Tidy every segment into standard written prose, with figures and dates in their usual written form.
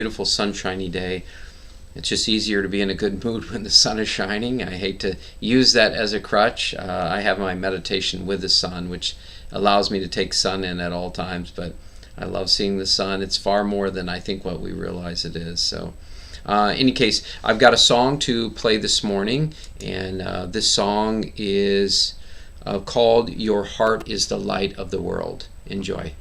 Beautiful sunshiny day. It's just easier to be in a good mood when the sun is shining. I hate to use that as a crutch. I have my meditation with the sun, which allows me to take sun in at all times, but I love seeing the sun. It's far more than I think what we realize it is. So, in any case, I've got a song to play this morning, and this song is called Your Heart is the Light of the World. Enjoy.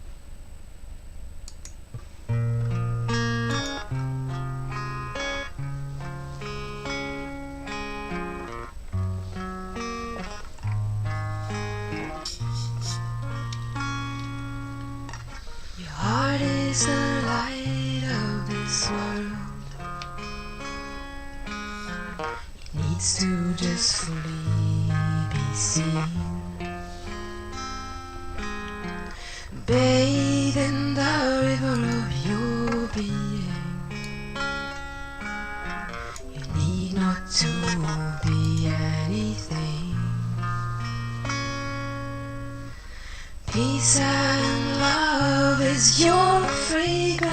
Your heart is the light of this world. It needs to just fully be seen. Bathe in the river of your being. You need not to be anything. Peace and love is your fragrance,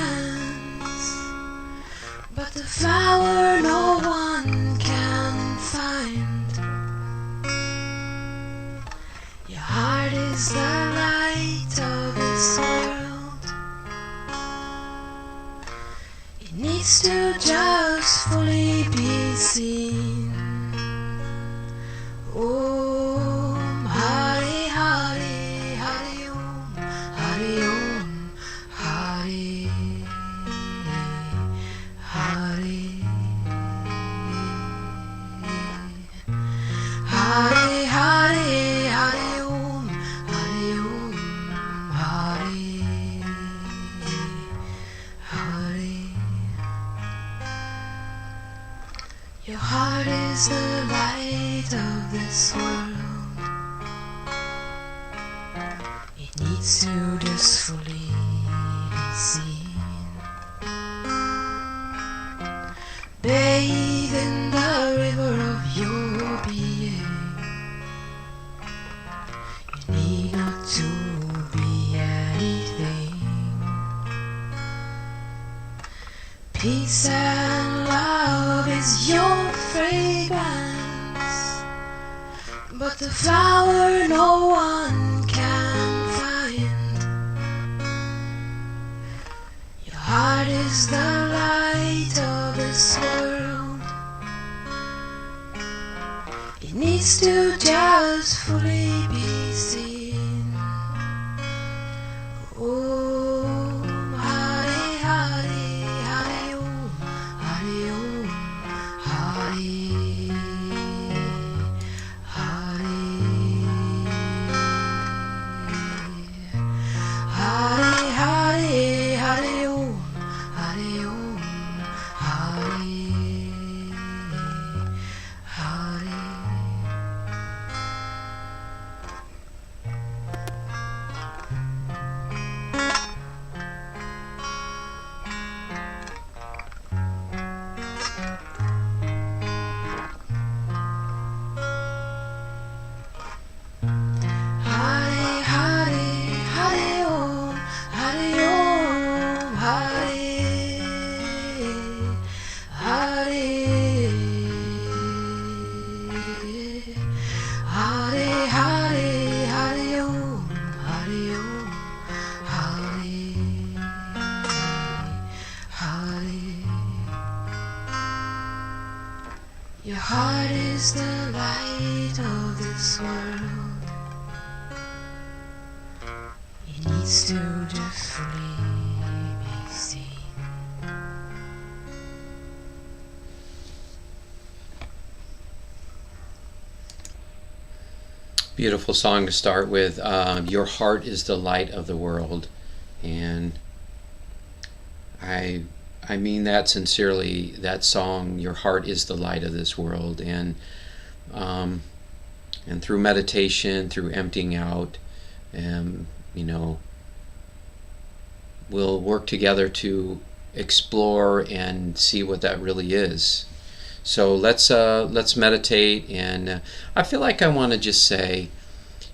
but the flower no one can find. Your heart is the light of this world. It needs to just fully be seen. Om Hari Hari Hari Om Hari Om Hari Hari Hari Hari Hari Om Hari Om Hari Hari. Your heart is the light of this world. It needs to just fully be seen. Bathe in the river of your being. You need not to be anything. Peace and love is your fragrance, but the flower no one can find. Your heart is the light of this world. It needs to just fully be seen. Om Hari Hari Hari Om Hari Om Hari Hari Hari Hari Om Hari Om Hari Hari. Hari Hari Hari Om Hari Om Hari Hari Hari Hari Hari Om Hari Om Hari Hari. Your heart is the light of this world. It needs to just fully be seen. Beautiful song to start with. Your heart is the light of the world, and I mean that sincerely. That song, "Your heart is the light of this world," and through meditation, through emptying out, you know, we'll work together to explore and see what that really is. So let's meditate, and I feel like I want to just say,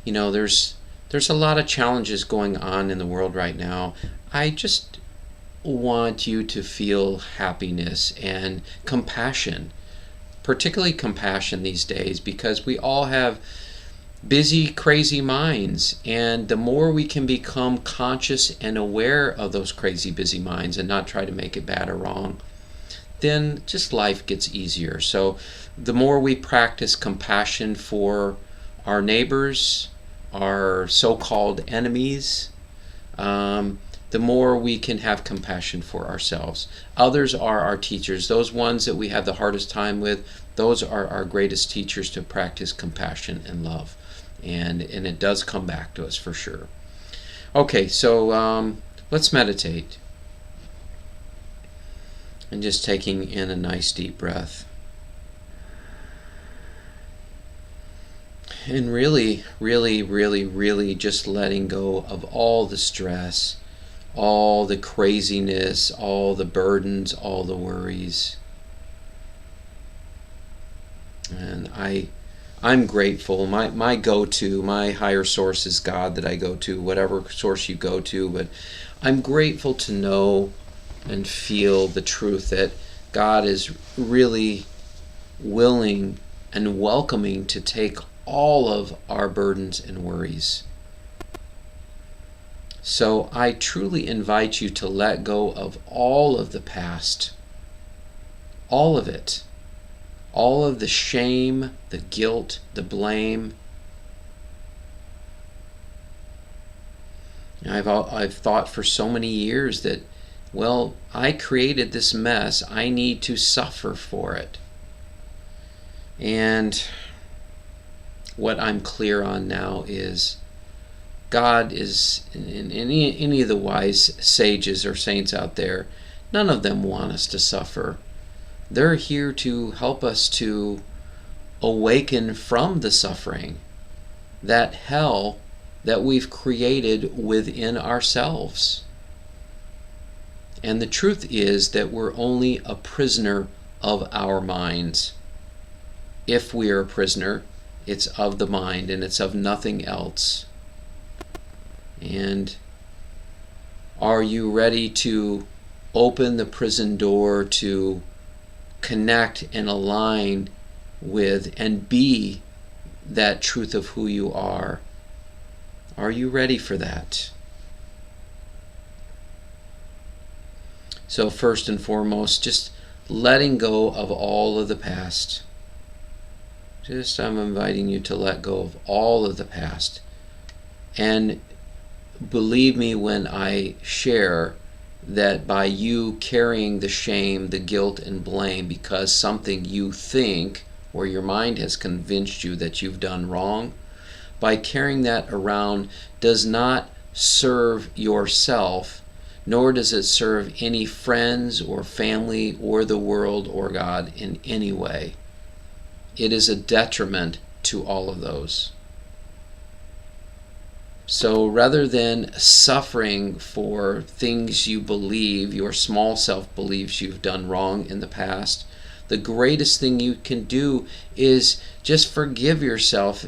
there's a lot of challenges going on in the world right now. I just want you to feel happiness and compassion, particularly compassion these days, because we all have busy, crazy minds. And the more we can become conscious and aware of those crazy, busy minds and not try to make it bad or wrong, then just life gets easier. So the more we practice compassion for our neighbors, our so-called enemies, the more we can have compassion for ourselves. Others are our teachers. Those ones that we have the hardest time with, those are our greatest teachers to practice compassion and love. And it does come back to us for sure. Okay, so let's meditate. And just taking in a nice deep breath. And really, really, really, really just letting go of all the stress, all the craziness, all the burdens, all the worries. And I'm grateful. My go-to, my higher source is God that I go to, whatever source you go to. But I'm grateful to know and feel the truth that God is really willing and welcoming to take all of our burdens and worries. So I truly invite you to let go of all of the past, all of it, all of the shame, the guilt, the blame. I've thought for so many years that, well, I created this mess. I need to suffer for it. And what I'm clear on now is God is, in any of the wise sages or saints out there, none of them want us to suffer. They're here to help us to awaken from the suffering, that hell that we've created within ourselves. And the truth is that we're only a prisoner of our minds. If we are a prisoner, it's of the mind and it's of nothing else. And are you ready to open the prison door to connect and align with and be that truth of who you are? Are you ready for that? So first and foremost, just letting go of all of the past. I'm inviting you to let go of all of the past. And believe me when I share that by you carrying the shame, the guilt, and blame because something you think or your mind has convinced you that you've done wrong, by carrying that around does not serve yourself, nor does it serve any friends or family or the world or God in any way. It is a detriment to all of those. So rather than suffering for things you believe, your small self believes you've done wrong in the past, the greatest thing you can do is just forgive yourself.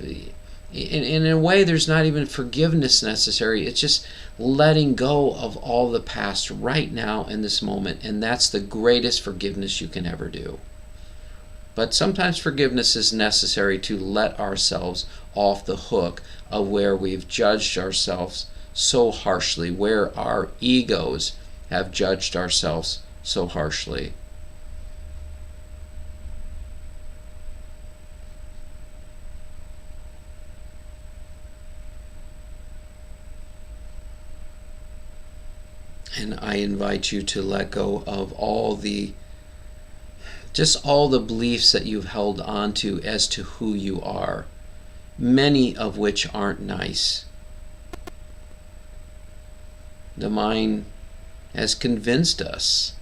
In a way, there's not even forgiveness necessary. It's just letting go of all the past right now in this moment. And that's the greatest forgiveness you can ever do. But sometimes forgiveness is necessary to let ourselves off the hook of where we've judged ourselves so harshly, where our egos have judged ourselves so harshly. And I invite you to let go of all the beliefs that you've held on to as to who you are, many of which aren't nice. The mind has convinced us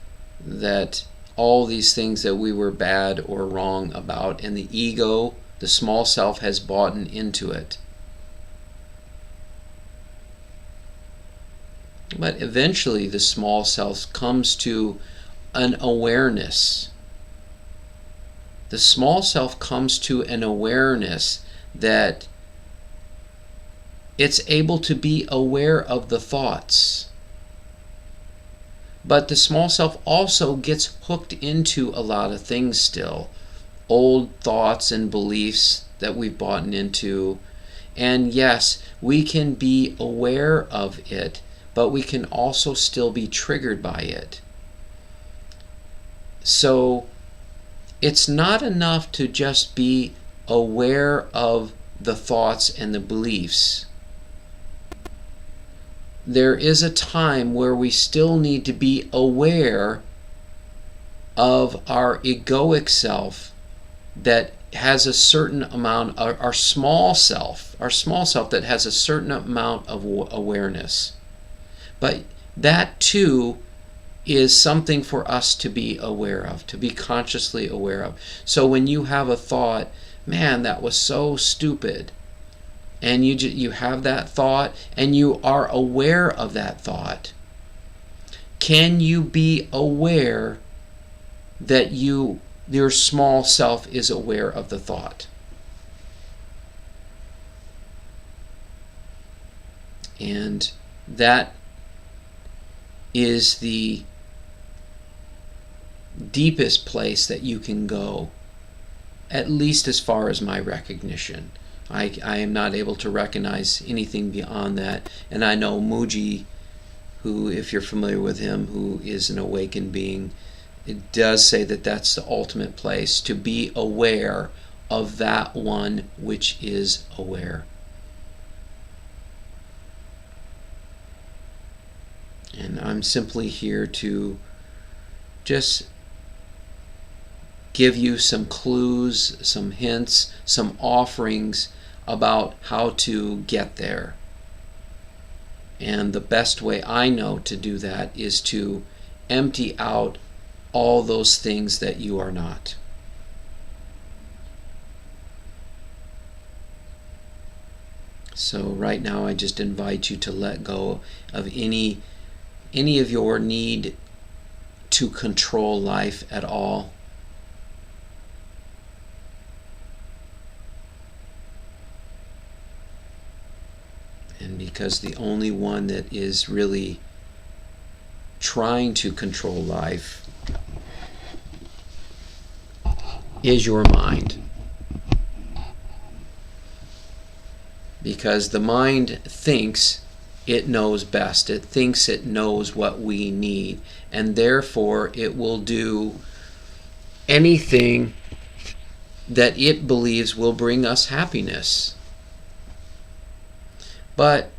that all these things that we were bad or wrong about, and the ego, the small self, has bought into it. But eventually the small self comes to an awareness. The small self comes to an awareness that it's able to be aware of the thoughts. But the small self also gets hooked into a lot of things still. Old thoughts and beliefs that we've bought into. And yes, we can be aware of it, but we can also still be triggered by it. So it's not enough to just be aware of the thoughts and the beliefs. There is a time where we still need to be aware of our egoic self that has a certain amount, our small self that has a certain amount of awareness. But that too is something for us to be aware of, to be consciously aware of. So when you have a thought, man, that was so stupid, and you have that thought and you are aware of that thought, can you be aware that your small self is aware of the thought? And that is the deepest place that you can go, at least as far as my recognition. I am not able to recognize anything beyond that. And I know Muji, who, if you're familiar with him, who is an awakened being, it does say that that's the ultimate place, to be aware of that one which is aware. And I'm simply here to just give you some clues, some hints, some offerings about how to get there. And the best way I know to do that is to empty out all those things that you are not. So right now I just invite you to let go of any of your need to control life at all. And because the only one that is really trying to control life is your mind. Because the mind thinks it knows best. It thinks it knows what we need. And therefore it will do anything that it believes will bring us happiness. But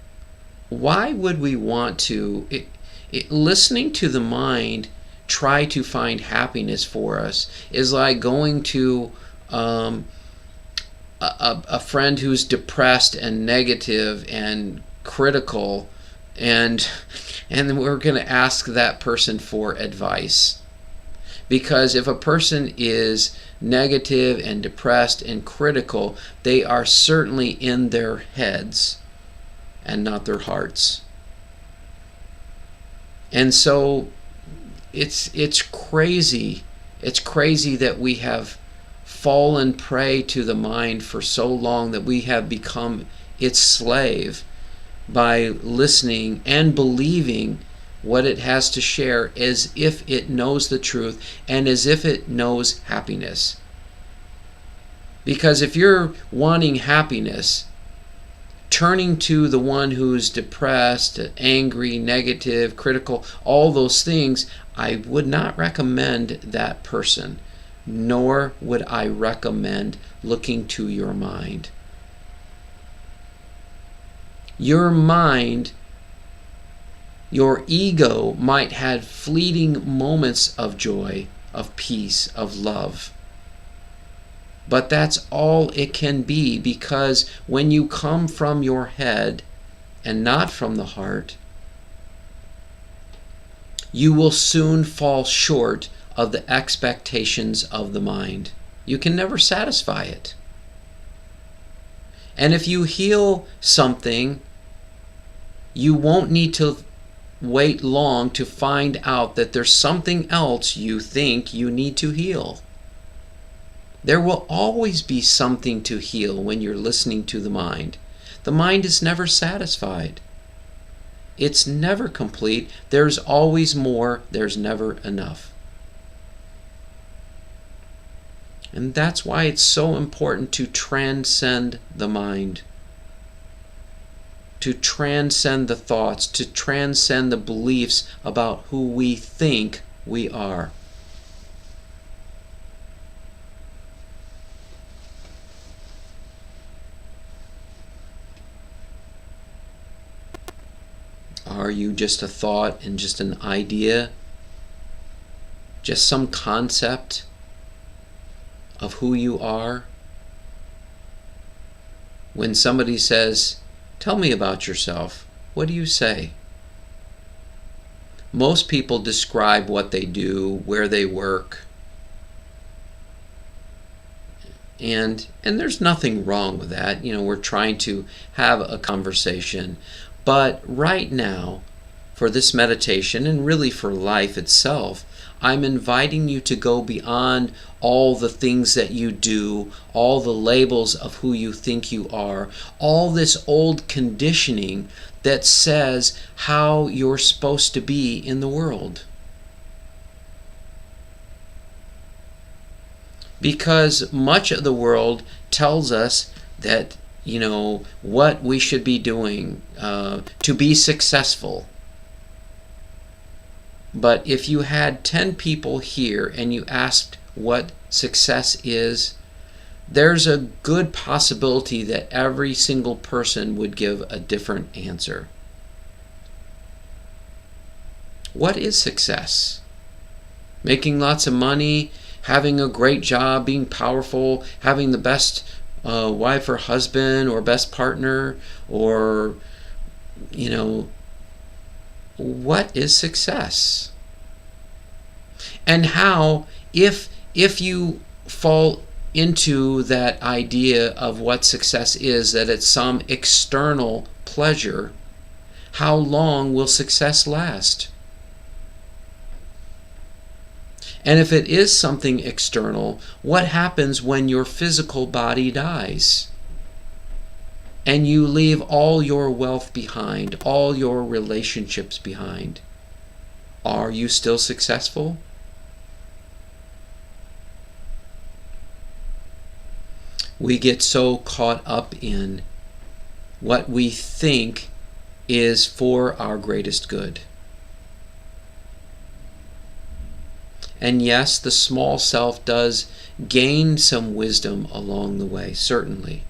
why would we want to, listening to the mind try to find happiness for us is like going to a friend who's depressed and negative and critical, and we're going to ask that person for advice. Because if a person is negative and depressed and critical, they are certainly in their heads and not their hearts. And so it's crazy. It's crazy that we have fallen prey to the mind for so long, that we have become its slave by listening and believing what it has to share as if it knows the truth and as if it knows happiness. Because if you're wanting happiness, turning to the one who's depressed, angry, negative, critical, all those things, I would not recommend that person, nor would I recommend looking to your mind. Your mind, your ego might have fleeting moments of joy, of peace, of love. But that's all it can be, because when you come from your head and not from the heart, you will soon fall short of the expectations of the mind. You can never satisfy it. And if you heal something, you won't need to wait long to find out that there's something else you think you need to heal. There will always be something to heal when you're listening to the mind. The mind is never satisfied. It's never complete. There's always more. There's never enough. And that's why it's so important to transcend the mind, to transcend the thoughts, to transcend the beliefs about who we think we are. Are you just a thought and just an idea? Just some concept of who you are? When somebody says, "Tell me about yourself," what do you say? Most people describe what they do, where they work. And there's nothing wrong with that. We're trying to have a conversation. But right now, for this meditation, and really for life itself, I'm inviting you to go beyond all the things that you do, all the labels of who you think you are, all this old conditioning that says how you're supposed to be in the world. Because much of the world tells us that, what we should be doing to be successful. But if you had 10 people here and you asked what success is, there's a good possibility that every single person would give a different answer. What is success? Making lots of money, having a great job, being powerful, having the best wife or husband or best partner, or, what is success? And how, if you fall into that idea of what success is, that it's some external pleasure, how long will success last? And if it is something external, what happens when your physical body dies and you leave all your wealth behind, all your relationships behind? Are you still successful? We get so caught up in what we think is for our greatest good. And yes, the small self does gain some wisdom along the way, certainly.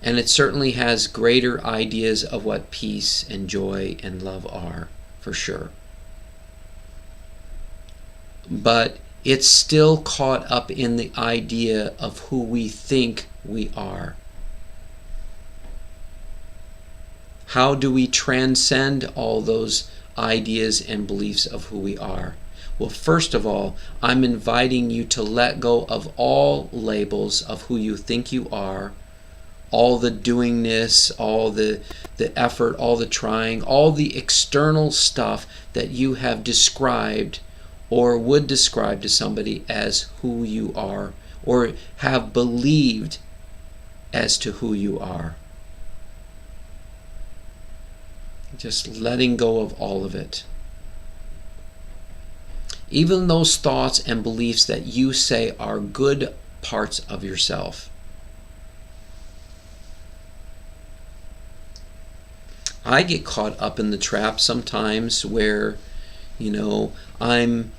And it certainly has greater ideas of what peace and joy and love are, for sure. But it's still caught up in the idea of who we think we are. How do we transcend all those ideas and beliefs of who we are? Well, first of all, I'm inviting you to let go of all labels of who you think you are, all the doingness, all the effort, all the trying, all the external stuff that you have described or would describe to somebody as who you are, or have believed as to who you are. Just letting go of all of it. Even those thoughts and beliefs that you say are good parts of yourself. I get caught up in the trap sometimes where, I'm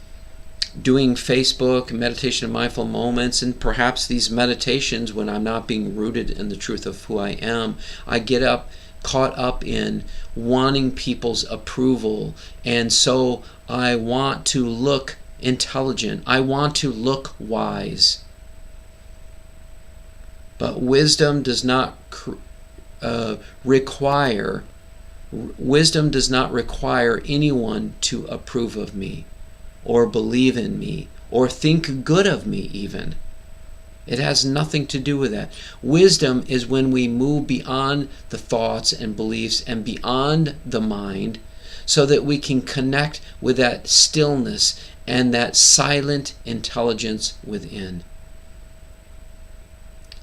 doing Facebook, meditation and mindful moments, and perhaps these meditations, when I'm not being rooted in the truth of who I am, I get caught up in wanting people's approval, and so I want to look intelligent. I want to look wise. But wisdom does not require anyone to approve of me, or believe in me, or think good of me even. It has nothing to do with that. Wisdom is when we move beyond the thoughts and beliefs and beyond the mind, so that we can connect with that stillness and that silent intelligence within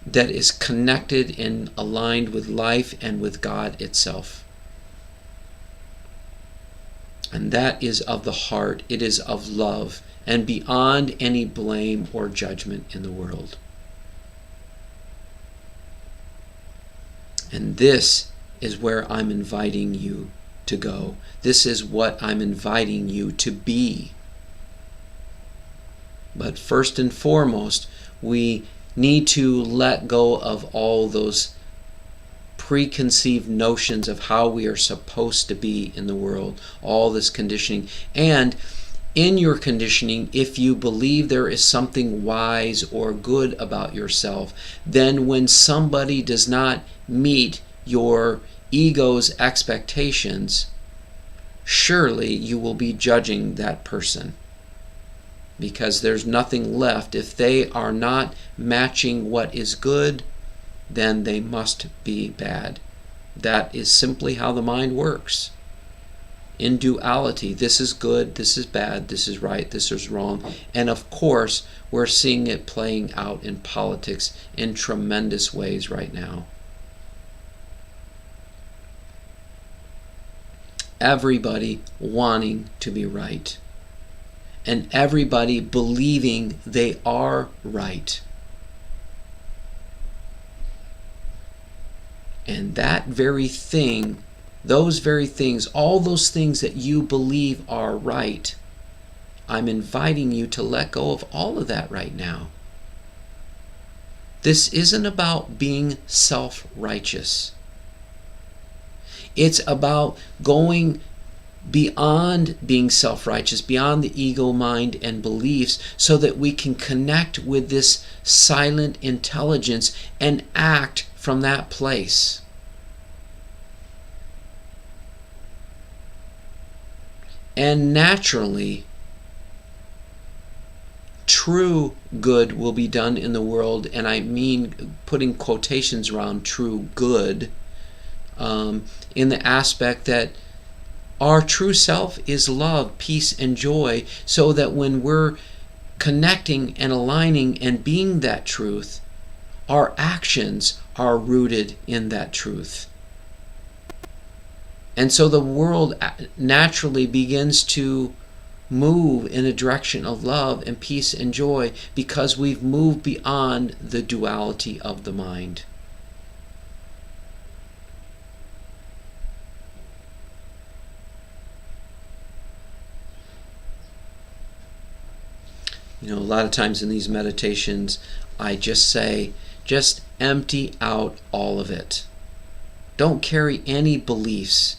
that is connected and aligned with life and with God itself. And that is of the heart, it is of love, and beyond any blame or judgment in the world. And this is where I'm inviting you to go. This is what I'm inviting you to be. But first and foremost, we need to let go of all those preconceived notions of how we are supposed to be in the world, all this conditioning. And in your conditioning, if you believe there is something wise or good about yourself, then when somebody does not meet your ego's expectations, surely you will be judging that person. Because there's nothing left. If they are not matching what is good, then they must be bad. That is simply how the mind works. In duality, this is good, this is bad, this is right, this is wrong. And of course, we're seeing it playing out in politics in tremendous ways right now. Everybody wanting to be right. And everybody believing they are right. And that very thing, those very things, all those things that you believe are right, I'm inviting you to let go of all of that right now. This isn't about being self-righteous. It's about going beyond being self-righteous, beyond the ego, mind, and beliefs, so that we can connect with this silent intelligence and act from that place. And naturally, true good will be done in the world, and I mean putting quotations around true good, in the aspect that our true self is love, peace, and joy, so that when we're connecting and aligning and being that truth, our actions are rooted in that truth. And so the world naturally begins to move in a direction of love and peace and joy, because we've moved beyond the duality of the mind. You know, a lot of times in these meditations, I just say, just empty out all of it. Don't carry any beliefs.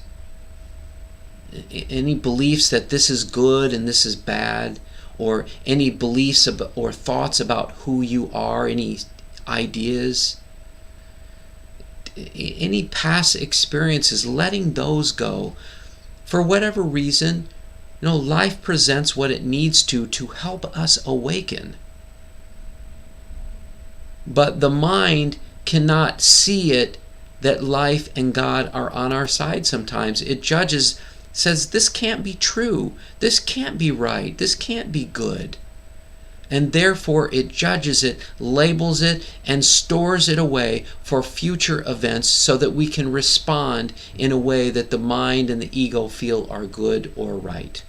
Any beliefs that this is good and this is bad, or any beliefs or thoughts about who you are, any ideas, any past experiences, letting those go. For whatever reason, you know, life presents what it needs to help us awaken. But the mind cannot see it, that life and God are on our side sometimes. It judges, says, this can't be true, this can't be right, this can't be good. And therefore it judges it, labels it, and stores it away for future events, so that we can respond in a way that the mind and the ego feel are good or right.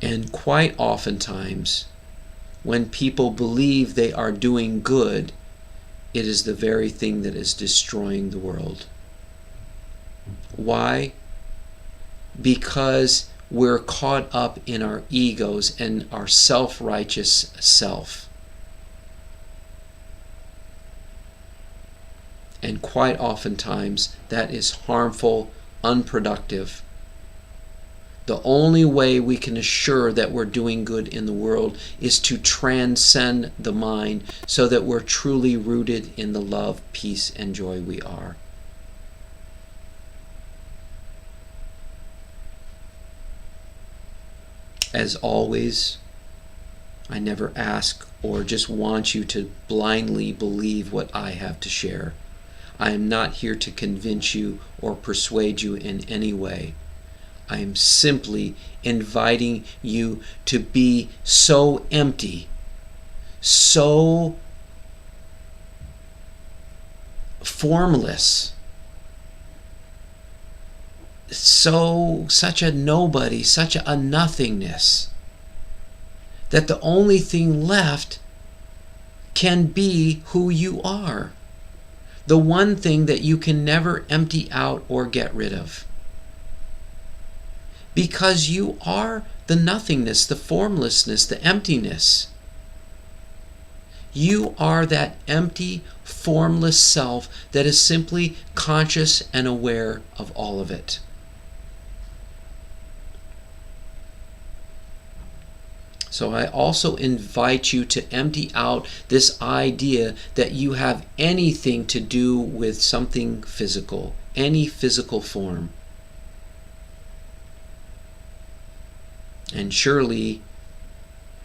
And quite oftentimes, when people believe they are doing good, it is the very thing that is destroying the world. Why? Because we're caught up in our egos and our self-righteous self. And quite oftentimes, that is harmful, unproductive. The only way we can assure that we're doing good in the world is to transcend the mind, so that we're truly rooted in the love, peace, and joy we are. As always, I never ask or just want you to blindly believe what I have to share. I am not here to convince you or persuade you in any way. I am simply inviting you to be so empty, so formless, such a nobody, such a nothingness, that the only thing left can be who you are. The one thing that you can never empty out or get rid of. Because you are the nothingness, the formlessness, the emptiness. You are that empty, formless self that is simply conscious and aware of all of it. So I also invite you to empty out this idea that you have anything to do with something physical, any physical form. And surely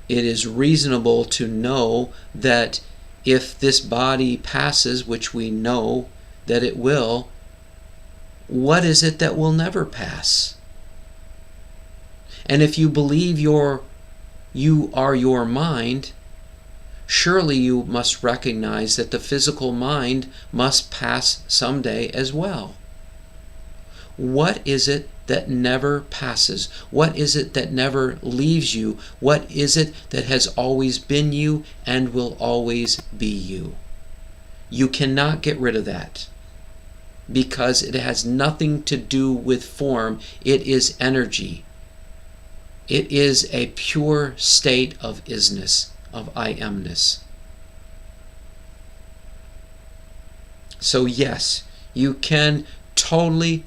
it is reasonable to know that if this body passes, which we know that it will, what is it that will never pass? And if you believe you are your mind, surely you must recognize that the physical mind must pass someday as well. What is it that never passes? What is it that never leaves you? What is it that has always been you and will always be you? You cannot get rid of that, because it has nothing to do with form. It is energy. It is a pure state of isness, of I amness. So yes, you can totally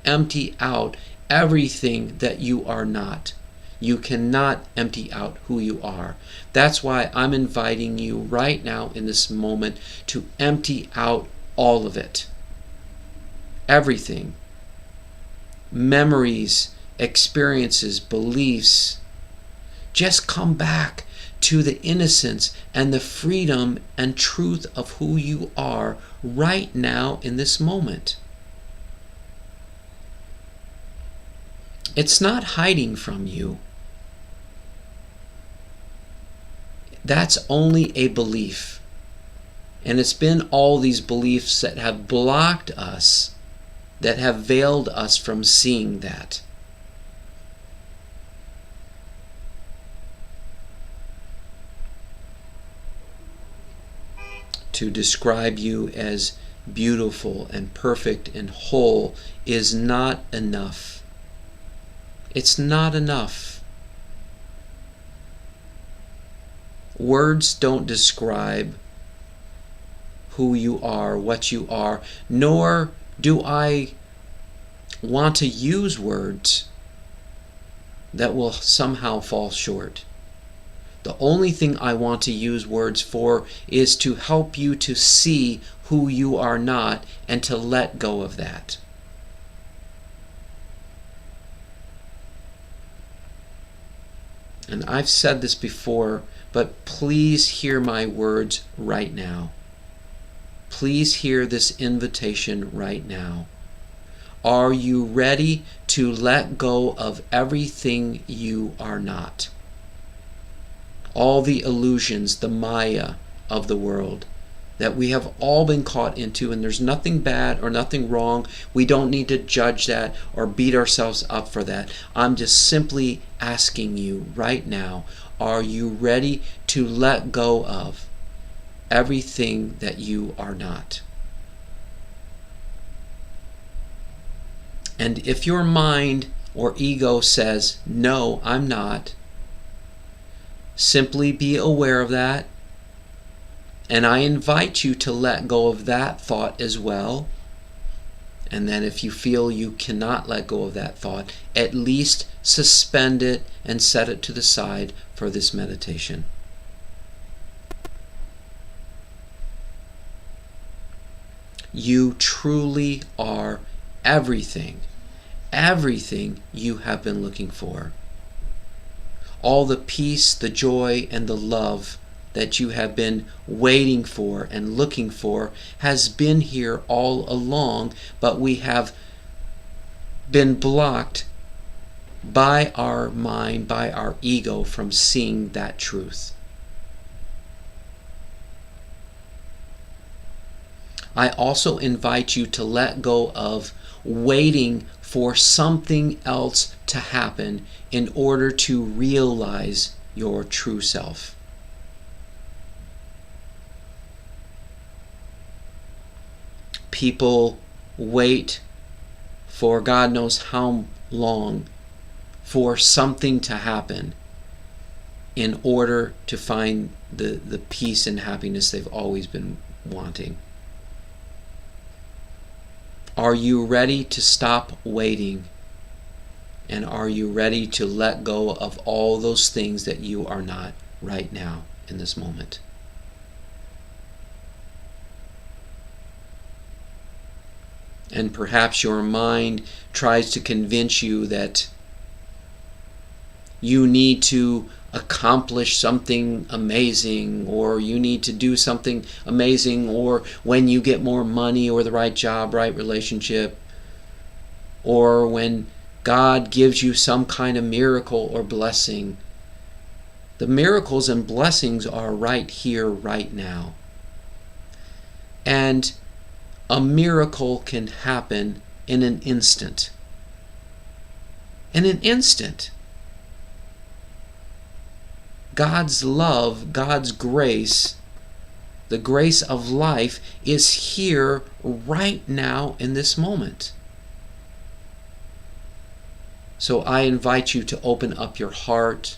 empty out everything that you are not. You cannot empty out who you are. That's why I'm inviting you right now in this moment to empty out all of it. Everything. Memories, experiences, beliefs. Just come back to the innocence and the freedom and truth of who you are right now in this moment. It's not hiding from you. That's only a belief. And it's been all these beliefs that have blocked us, that have veiled us from seeing that. To describe you as beautiful and perfect and whole is not enough. It's not enough. Words don't describe who you are, what you are, nor do I want to use words that will somehow fall short. The only thing I want to use words for is to help you to see who you are not and to let go of that. And I've said this before, but please hear my words right now. Please hear this invitation right now. Are you ready to let go of everything you are not? All the illusions, the Maya of the world that we have all been caught into, and there's nothing bad or nothing wrong. We don't need to judge that or beat ourselves up for that. I'm just simply asking you right now, are you ready to let go of everything that you are not? And if your mind or ego says, no, I'm not, simply be aware of that. And I invite you to let go of that thought as well. And then if you feel you cannot let go of that thought, at least suspend it and set it to the side for this meditation. You truly are everything you have been looking for. All the peace, the joy, and the love that you have been waiting for and looking for has been here all along, but we have been blocked by our mind, by our ego, from seeing that truth. I also invite you to let go of waiting for something else to happen in order to realize your true self. People wait for God knows how long for something to happen in order to find the peace and happiness they've always been wanting. Are you ready to stop waiting? And are you ready to let go of all those things that you are not right now in this moment? And perhaps your mind tries to convince you that you need to accomplish something amazing, or you need to do something amazing, or when you get more money, or the right job, right relationship, or when God gives you some kind of miracle or blessing. The miracles and blessings are right here, right now. And a miracle can happen in an instant. In an instant. God's love, God's grace, the grace of life is here right now in this moment. So I invite you to open up your heart,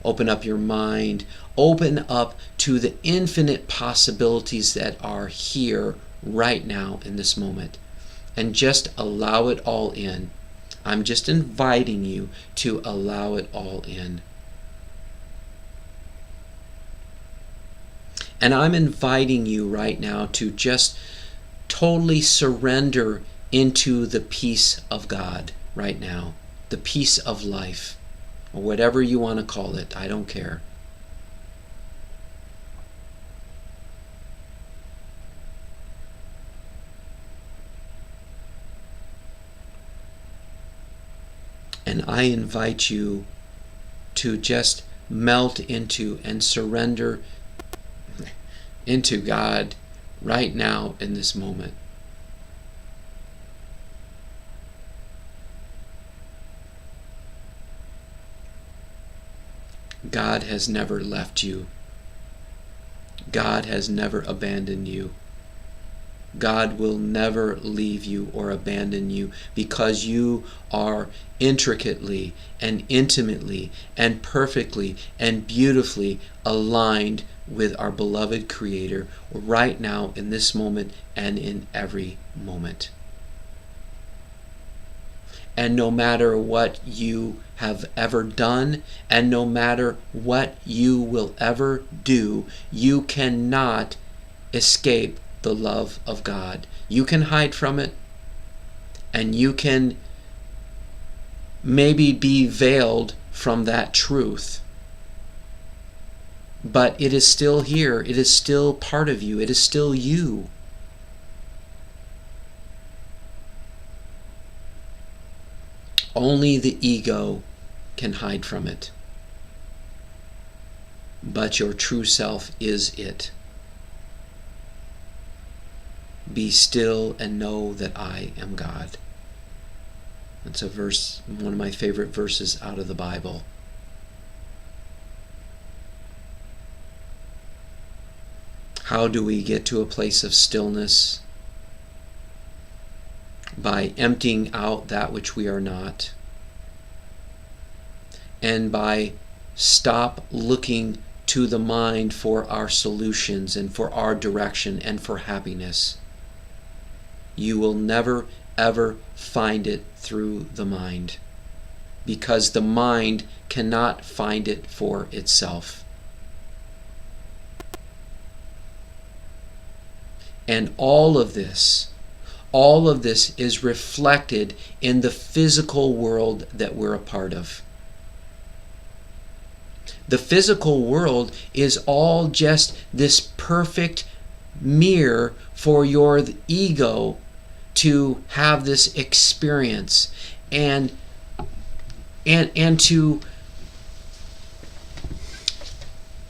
open up your mind, open up to the infinite possibilities that are here right now in this moment, and just allow it all in. I'm just inviting you to allow it all in. And I'm inviting you right now to just totally surrender into the peace of God right now, the peace of life, or whatever you want to call it. I don't care. And I invite you to just melt into and surrender into God right now in this moment. God has never left you. God has never abandoned you. God will never leave you or abandon you, because you are intricately and intimately and perfectly and beautifully aligned with our beloved Creator right now in this moment and in every moment. And no matter what you have ever done, and no matter what you will ever do, you cannot escape the love of God. You can hide from it, and you can maybe be veiled from that truth. But it is still here. It is still part of you. It is still you. Only the ego can hide from it. But your true self is it. Be still and know that I am God. That's a verse, one of my favorite verses out of the Bible. How do we get to a place of stillness? By emptying out that which we are not, and by stop looking to the mind for our solutions and for our direction and for happiness. You will never ever find it through the mind, because the mind cannot find it for itself. And all of this is reflected in the physical world that we're a part of. The physical world is all just this perfect mirror for your ego to have this experience and to,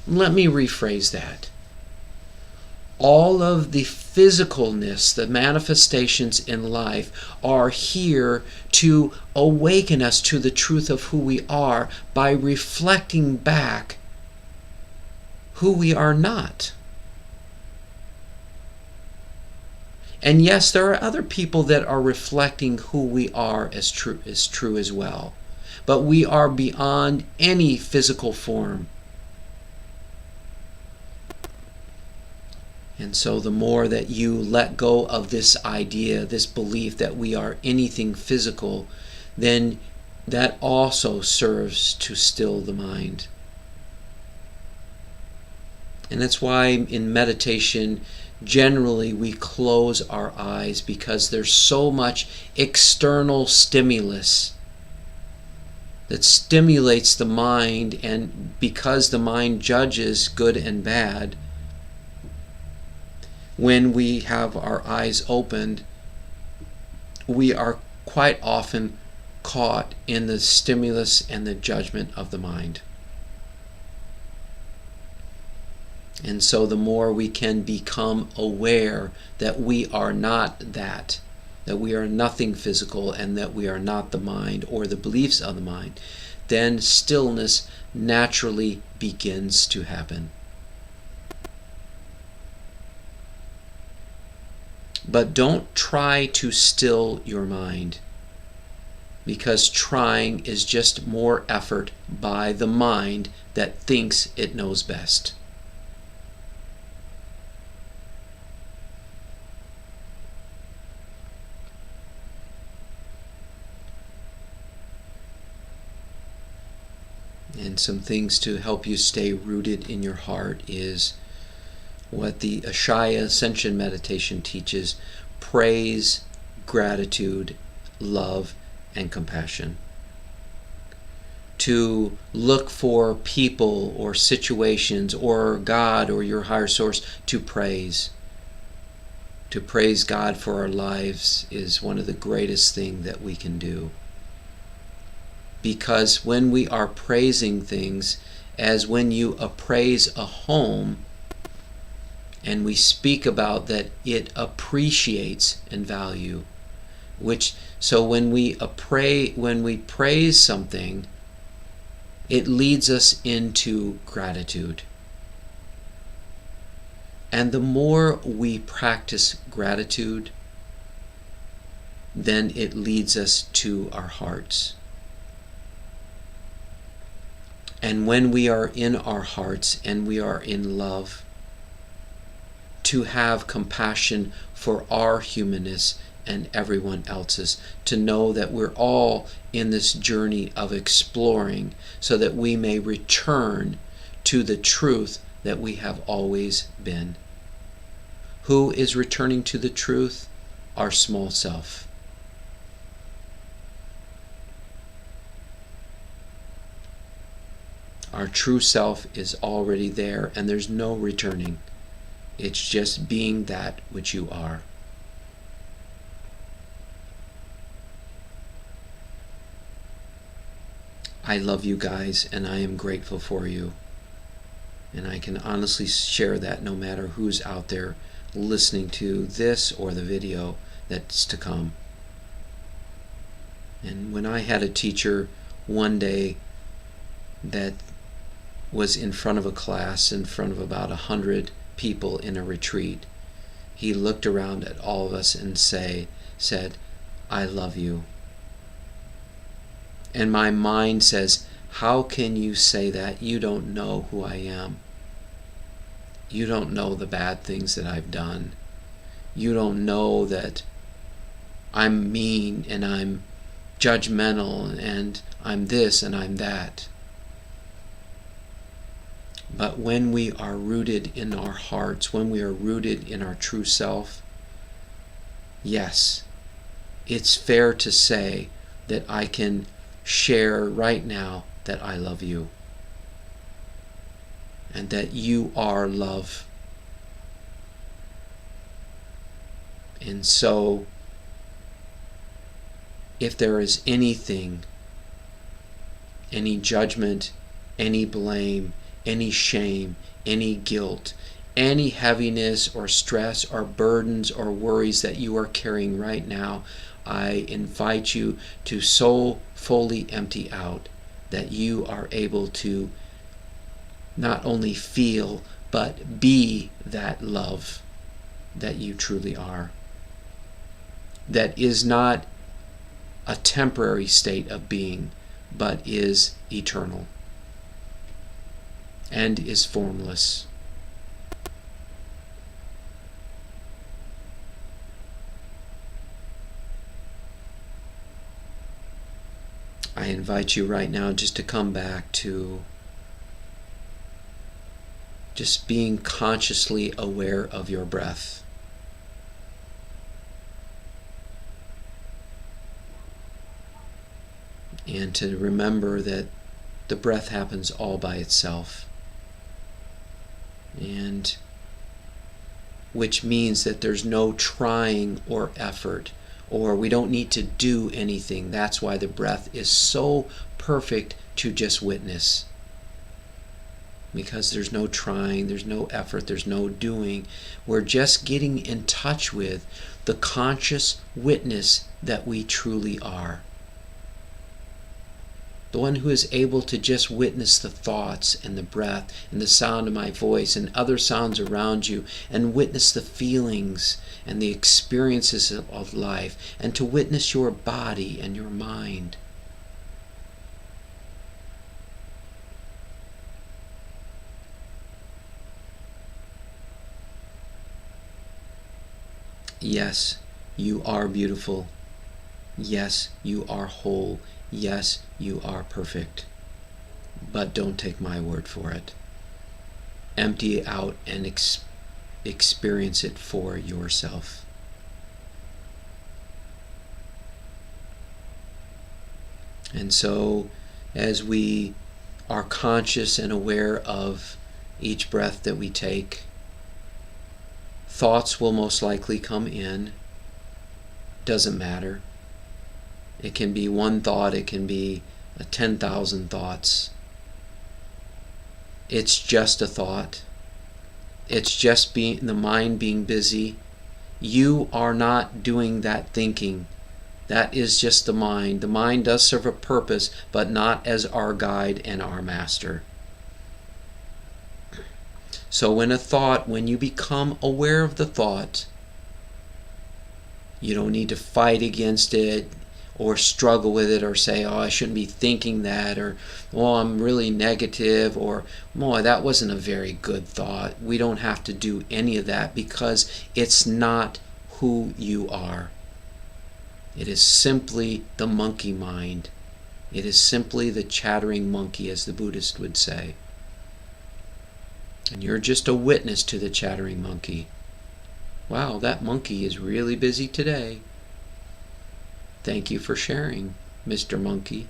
let me rephrase that. All of the physicalness, the manifestations in life are here to awaken us to the truth of who we are by reflecting back who we are not. And yes, there are other people that are reflecting who we are as true as well. But we are beyond any physical form. And so the more that you let go of this idea, this belief that we are anything physical, then that also serves to still the mind. And that's why in meditation, generally we close our eyes, because there's so much external stimulus that stimulates the mind, and because the mind judges good and bad, when we have our eyes opened, we are quite often caught in the stimulus and the judgment of the mind. And so the more we can become aware that we are not that we are nothing physical, and that we are not the mind or the beliefs of the mind, then stillness naturally begins to happen. But don't try to still your mind, because trying is just more effort by the mind that thinks it knows best. And some things to help you stay rooted in your heart is what the Ashaya Ascension Meditation teaches: praise, gratitude, love, and compassion. To look for people or situations or God or your higher source to praise. To praise God for our lives is one of the greatest things that we can do. Because when we are praising things, as when you appraise a home, and we speak about that it appreciates in value, so when we praise something, it leads us into gratitude. And the more we practice gratitude, then it leads us to our hearts. And when we are in our hearts and we are in love, to have compassion for our humanness and everyone else's, to know that we're all in this journey of exploring so that we may return to the truth that we have always been. Who is returning to the truth? Our small self. Our true self is already there, and there's no returning. It's just being that which you are. I love you guys, and I am grateful for you. And I can honestly share that no matter who's out there listening to this or the video that's to come. And when I had a teacher one day that was in front of a class, in front of about 100 people in a retreat, he looked around at all of us and said, "I love you." And my mind says, how can you say that? You don't know who I am. You don't know the bad things that I've done. You don't know that I'm mean and I'm judgmental and I'm this and I'm that. But when we are rooted in our hearts, when we are rooted in our true self, yes, it's fair to say that I can share right now that I love you and that you are love. And so, if there is anything, any judgment, any blame, any shame, any guilt, any heaviness or stress or burdens or worries that you are carrying right now, I invite you to so fully empty out that you are able to not only feel but be that love that you truly are. That is not a temporary state of being, but is eternal and is formless. I invite you right now just to come back to just being consciously aware of your breath. And to remember that the breath happens all by itself. And which means that there's no trying or effort, or we don't need to do anything. That's why the breath is so perfect to just witness. Because there's no trying, there's no effort, there's no doing. We're just getting in touch with the conscious witness that we truly are. The one who is able to just witness the thoughts and the breath and the sound of my voice and other sounds around you, and witness the feelings and the experiences of life, and to witness your body and your mind. Yes, you are beautiful. Yes, you are whole. Yes, you are perfect. But don't take my word for it. Empty it out and experience it for yourself. And so, as we are conscious and aware of each breath that we take, thoughts will most likely come in. Doesn't matter. It can be one thought, it can be 10,000 thoughts. It's just a thought. It's just the mind being busy. You are not doing that thinking. That is just the mind. The mind does serve a purpose, but not as our guide and our master. So when you become aware of the thought, you don't need to fight against it or struggle with it or say, oh, I shouldn't be thinking that, or, oh, I'm really negative, or, oh, that wasn't a very good thought. We don't have to do any of that because it's not who you are. It is simply the monkey mind. It is simply the chattering monkey, as the Buddhist would say. And you're just a witness to the chattering monkey. Wow, that monkey is really busy today. Thank you for sharing, Mr. Monkey.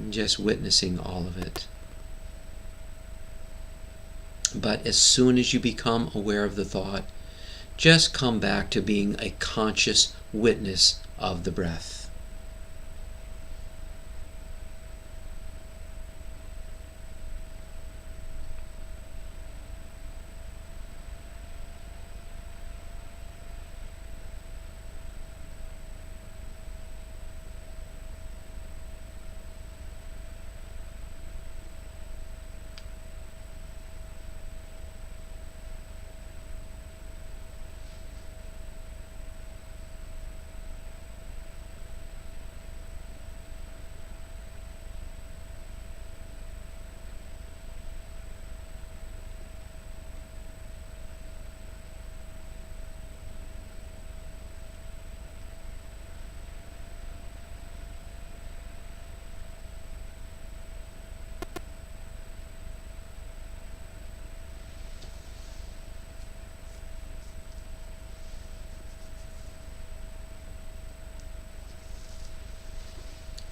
Just witnessing all of it. But as soon as you become aware of the thought, just come back to being a conscious witness of the breath.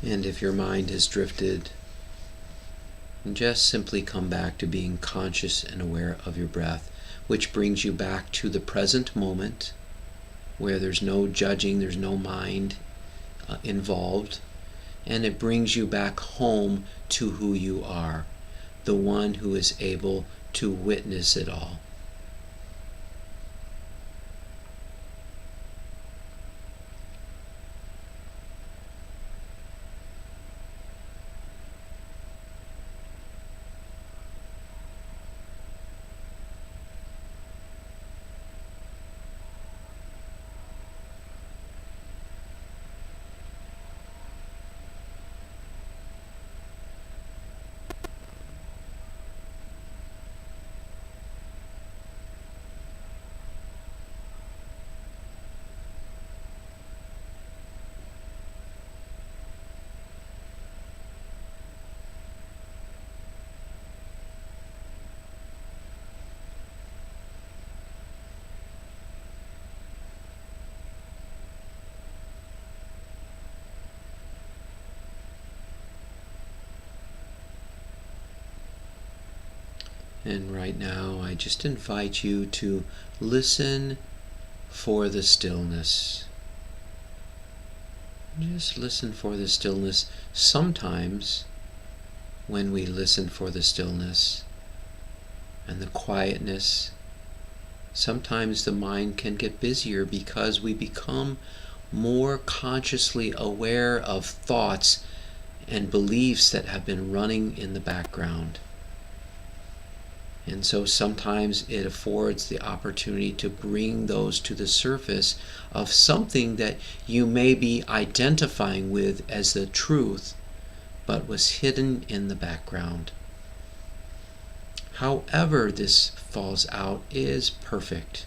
And if your mind has drifted, just simply come back to being conscious and aware of your breath, which brings you back to the present moment, where there's no judging, there's no mind involved. and it brings you back home to who you are, the one who is able to witness it all. And right now, I just invite you to listen for the stillness. Just listen for the stillness. Sometimes, when we listen for the stillness and the quietness, sometimes the mind can get busier because we become more consciously aware of thoughts and beliefs that have been running in the background. And so sometimes it affords the opportunity to bring those to the surface of something that you may be identifying with as the truth, but was hidden in the background. However this falls out is perfect.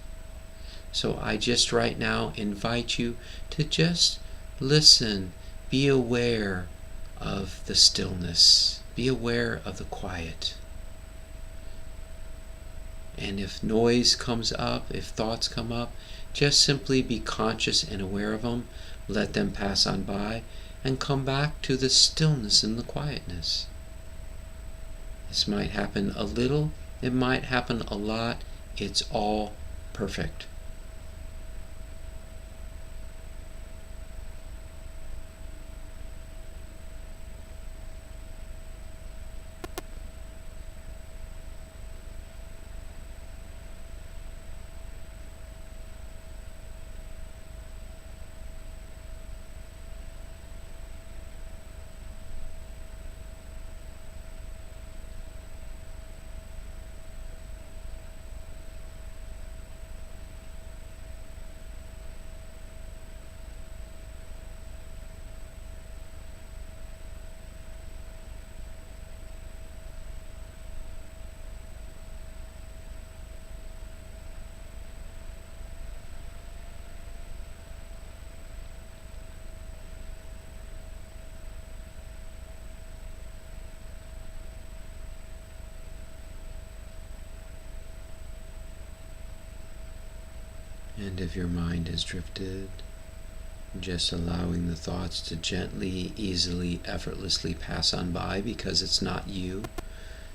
So I just right now invite you to just listen, be aware of the stillness, be aware of the quiet. And if noise comes up, if thoughts come up, just simply be conscious and aware of them, let them pass on by, and come back to the stillness and the quietness. This might happen a little, it might happen a lot, it's all perfect. And if your mind has drifted, just allowing the thoughts to gently, easily, effortlessly pass on by, because it's not you,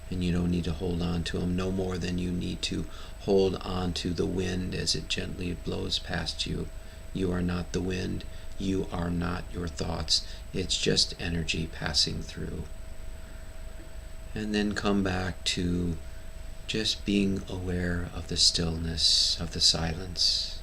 and you don't need to hold on to them no more than you need to hold on to the wind as it gently blows past you. You are not the wind. You are not your thoughts. It's just energy passing through. And then come back to just being aware of the stillness, of the silence.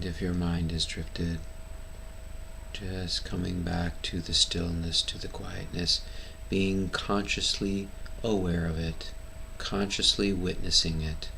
if your mind has drifted, just coming back to the stillness, to the quietness, being consciously aware of it, consciously witnessing it.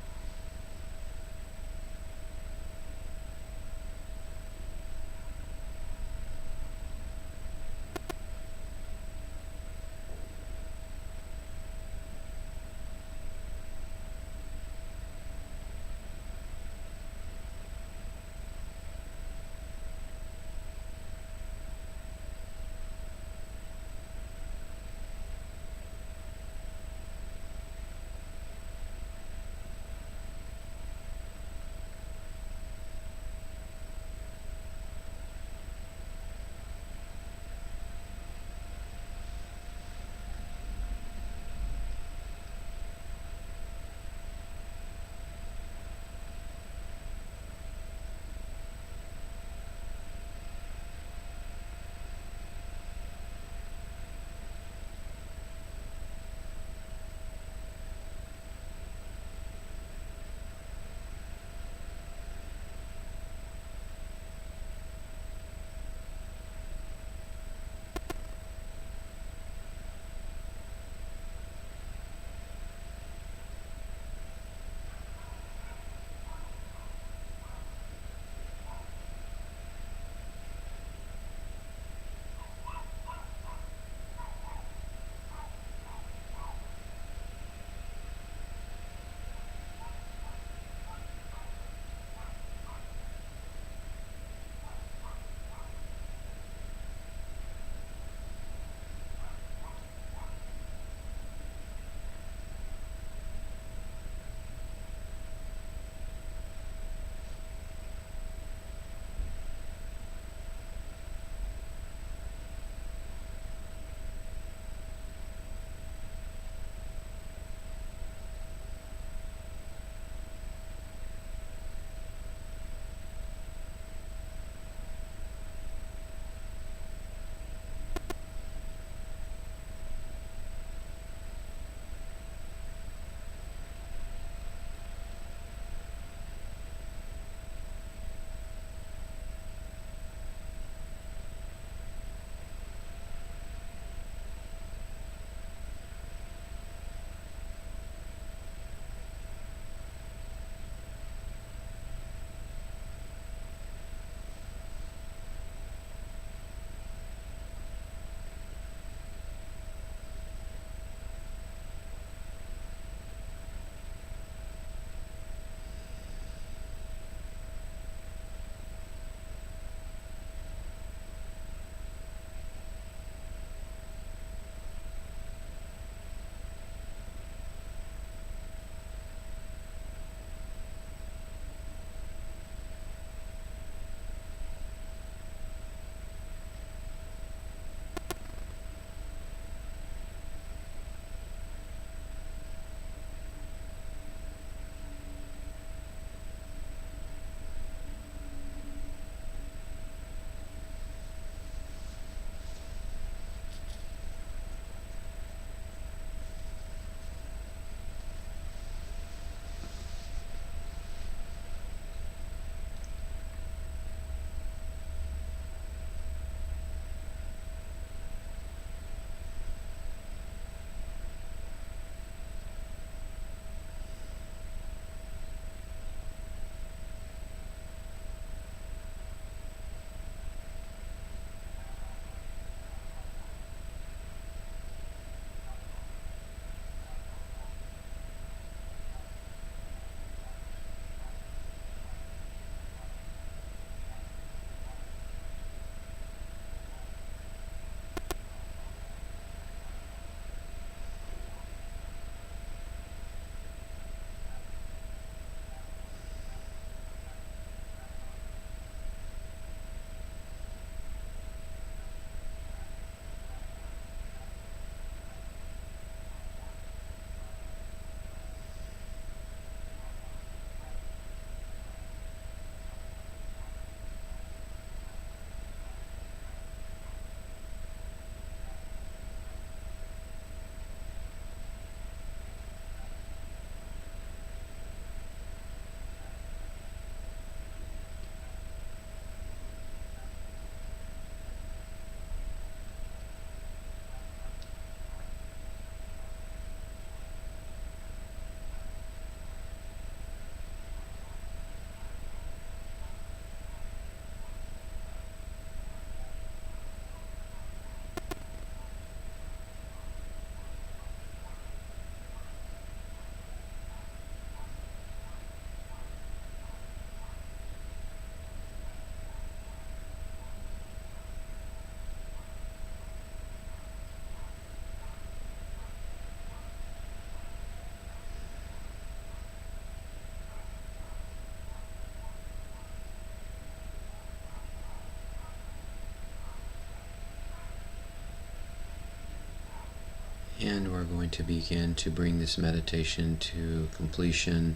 And we're going to begin to bring this meditation to completion.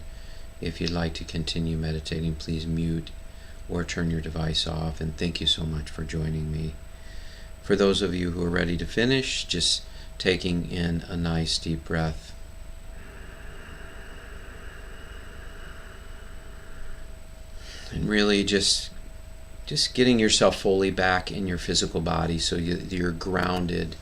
If you'd like to continue meditating, please mute or turn your device off. And thank you so much for joining me. For those of you who are ready to finish, just taking in a nice deep breath. And really just getting yourself fully back in your physical body so you're grounded.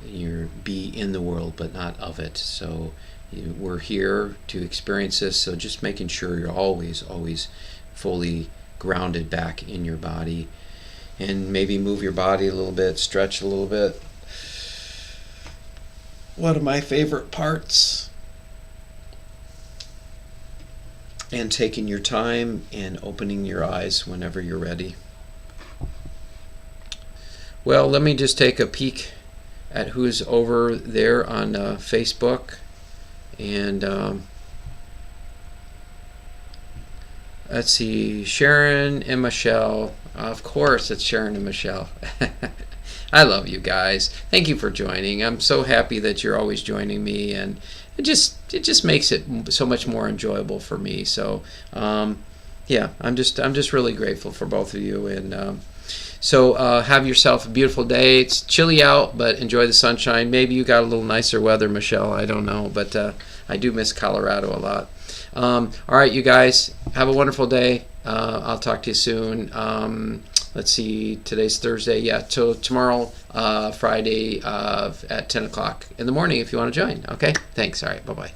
You're be in the world but not of it. So we're here to experience this, so just making sure you're always fully grounded back in your body. And maybe move your body a little bit, stretch a little bit. One of my favorite parts. And taking your time and opening your eyes whenever you're ready. Well, let me just take a peek at who's over there on Facebook. And let's see, Sharon and Michelle. Of course, it's Sharon and Michelle. I love you guys. Thank you for joining. I'm so happy that you're always joining me, and it just makes it so much more enjoyable for me. So yeah, I'm just really grateful for both of you. And so have yourself a beautiful day. It's chilly out, but enjoy the sunshine. Maybe you got a little nicer weather, Michelle. I don't know, but I do miss Colorado a lot. All right, you guys, have a wonderful day. I'll talk to you soon. Let's see, today's Thursday. Yeah, so tomorrow, Friday, at 10 o'clock in the morning if you want to join. Okay, thanks. All right, bye-bye.